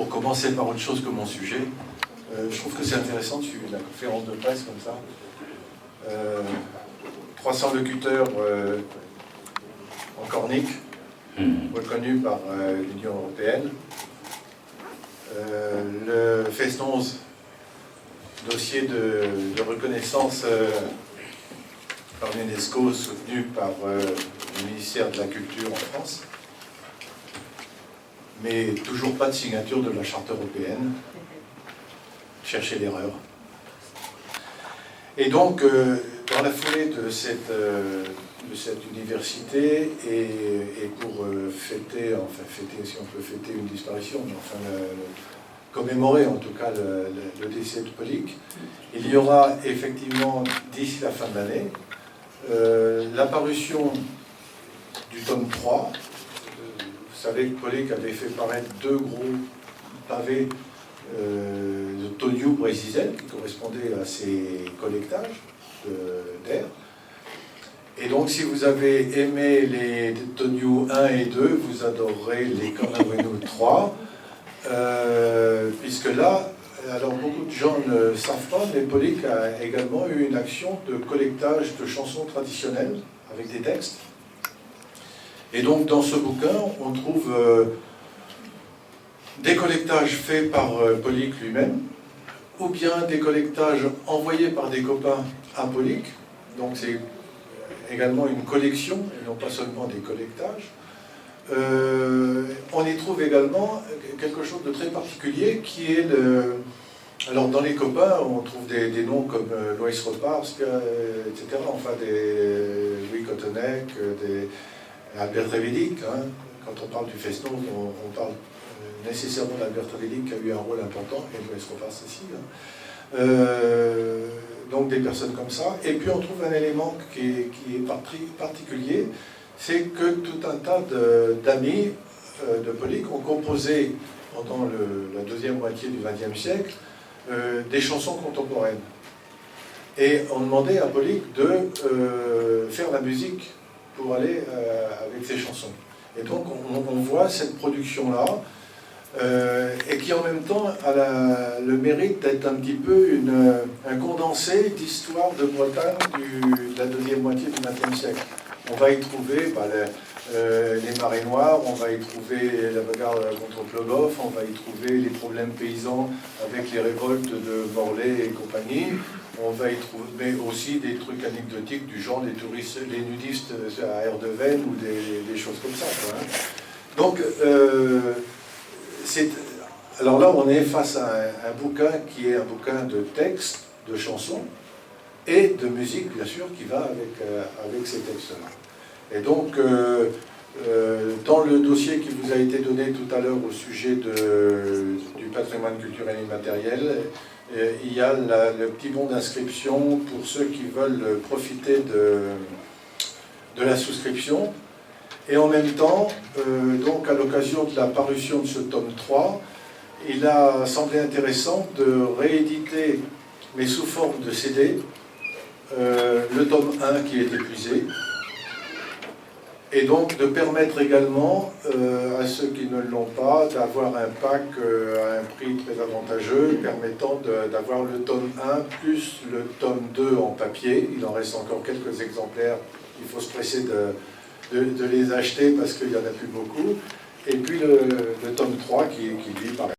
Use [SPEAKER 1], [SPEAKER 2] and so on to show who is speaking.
[SPEAKER 1] pour commencer par autre chose que mon sujet. Je trouve que c'est intéressant de suivre la conférence de presse comme ça. 300 locuteurs en cornique, reconnus par l'Union européenne. Le FES11, dossier de reconnaissance par l'UNESCO, soutenu par le ministère de la Culture en France. Mais toujours pas de signature de la Charte européenne. Cherchez l'erreur. Et donc, dans la foulée de cette université, et pour fêter, si on peut fêter une disparition, mais enfin commémorer en tout cas le décès de Pollick, il y aura effectivement, d'ici la fin de l'année, l'apparition du tome 3. Vous savez que Pollick avait fait paraître 2 gros pavés de Tonio Brésisel, qui correspondaient à ses collectages d'air. Et donc, si vous avez aimé les Tonio 1 et 2, vous adorerez les Conaveno 3, puisque là, alors beaucoup de gens ne savent pas, mais Pollick a également eu une action de collectage de chansons traditionnelles avec des textes. Et donc, dans ce bouquin, on trouve des collectages faits par Pollick lui-même, ou bien des collectages envoyés par des copains à Pollick. Donc, c'est également une collection, et non pas seulement des collectages. On y trouve également quelque chose de très particulier, qui est le... Alors, dans les copains, on trouve des noms comme Loïs Reparsk, etc., enfin, des Louis Cotonec, des Albert Revédic, hein. Quand on parle du Feston, on parle nécessairement d'Albert Revédic, qui a eu un rôle important, et Loïs Reparsk aussi. Hein. Donc des personnes comme ça. Et puis on trouve un élément qui est particulier, c'est que tout un tas d'amis de Pollick ont composé, pendant la deuxième moitié du XXe siècle, des chansons contemporaines. Et on demandait à Pollick de faire la musique pour aller avec ces chansons. Et donc on voit cette production-là, et qui en même temps a le mérite d'être un petit peu un condensé d'histoire de Bretagne de la deuxième moitié du XXe siècle. On va y trouver les marées noires, on va y trouver la bagarre contre Plogoff, on va y trouver les problèmes paysans avec les révoltes de Morlaix et compagnie. On va y trouver mais aussi des trucs anecdotiques du genre les nudistes à Erdeven ou des choses comme ça, quoi, hein. Donc, alors là, on est face à un bouquin qui est un bouquin de textes, de chansons, et de musique, bien sûr, qui va avec ces textes-là. Et donc, dans le dossier qui vous a été donné tout à l'heure au sujet du patrimoine culturel immatériel, il y a le petit bon d'inscription pour ceux qui veulent profiter de la souscription. Et en même temps, donc à l'occasion de la parution de ce tome 3, il a semblé intéressant de rééditer, mais sous forme de CD, le tome 1 qui est épuisé, et donc de permettre également à ceux qui ne l'ont pas d'avoir un pack à un prix très avantageux, permettant d'avoir le tome 1 plus le tome 2 en papier. Il en reste encore quelques exemplaires, il faut se presser de les acheter parce qu'il n'y en a plus beaucoup. Et puis le tome 3 qui lui, pareil.